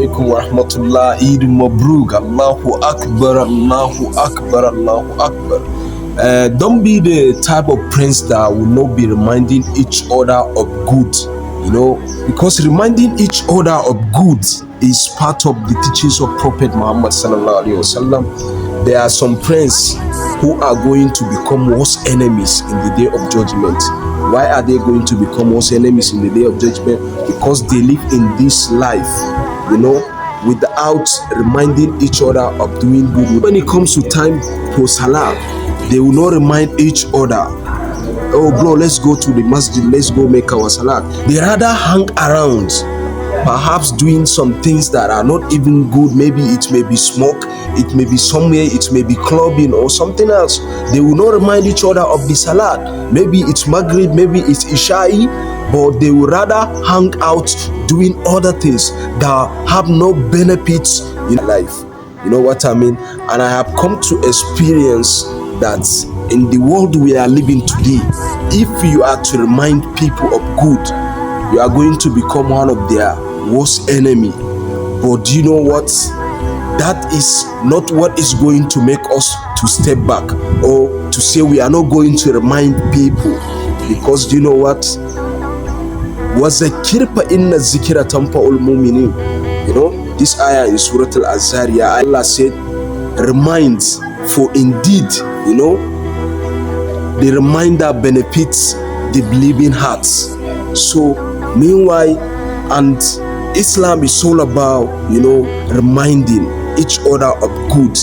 alaikum wa rahmatullah. Eid Mabruk. Allahu Akbar, Allahu Akbar, Allahu Akbar. Don't be the type of prince that will not be reminding each other of good, because reminding each other of good is part of the teachings of Prophet Muhammad sallallahu alaihi wasallam. There are some friends who are going to become worse enemies in the day of judgment. Why are they going to become worse enemies in the day of judgment? Because they live in this life, without reminding each other of doing good. When it comes to time for salah, they will not remind each other, oh bro, let's go to the masjid, let's go make our salah. They rather hang around, perhaps doing some things that are not even good. Maybe it may be smoke, it may be somewhere, it may be clubbing or something else. They will not remind each other of the salat. Maybe it's Maghrib, maybe it's Isha'i, but they will rather hang out doing other things that have no benefits in life. You know what I mean? And I have come to experience that in the world we are living today, if you are to remind people of good, you are going to become one of their worst enemy. But do you know what? That is not what is going to make us to step back or to say we are not going to remind people. Because do you know what? وَذَكِّرْ فَإِنَّ الذِّكْرَ تَنْفَعُ الْمُؤْمِنِينَ. This ayah in Surah Al-Azhariyah, Allah said, remind, for indeed, the reminder benefits the believing hearts. So, meanwhile, and Islam is all about, reminding each other of good.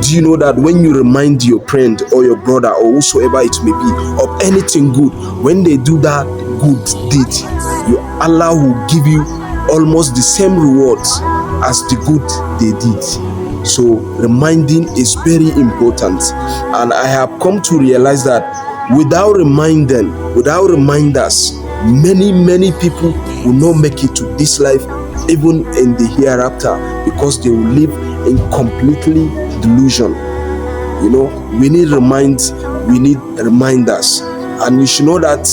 Do you know that when you remind your friend or your brother or whosoever it may be of anything good, when they do that good deed, Allah will give you almost the same rewards as the good they did. So reminding is very important, and I have come to realize that without reminders, many people will not make it to this life, even in the hereafter, because they will live in completely delusion. We need reminders, and we should know that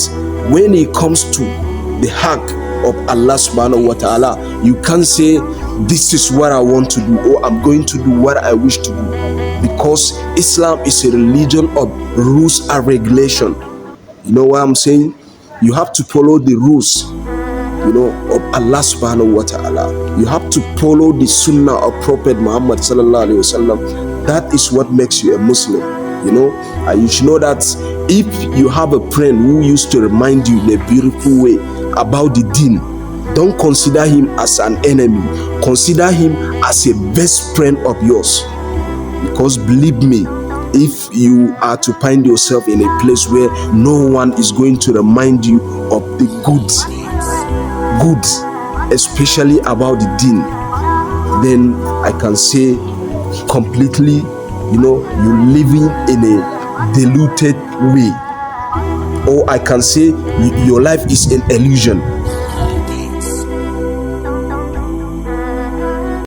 when it comes to the haq of Allah subhanahu wa ta'ala, you can't say this is what I want to do or I'm going to do what I wish to do, because Islam is a religion of rules and regulation. You know what I'm saying? You have to follow the rules, of Allah subhanahu wa ta'ala. You have to follow the sunnah of Prophet Muhammad sallallahu alaihi wasallam. That is what makes you a Muslim, And you should know that if you have a friend who used to remind you in a beautiful way about the deen, don't consider him as an enemy. Consider him as a best friend of yours. Because believe me, if you are to find yourself in a place where no one is going to remind you of the good, especially about the deen, then I can say completely, you're living in a diluted way. Or I can say your life is an illusion.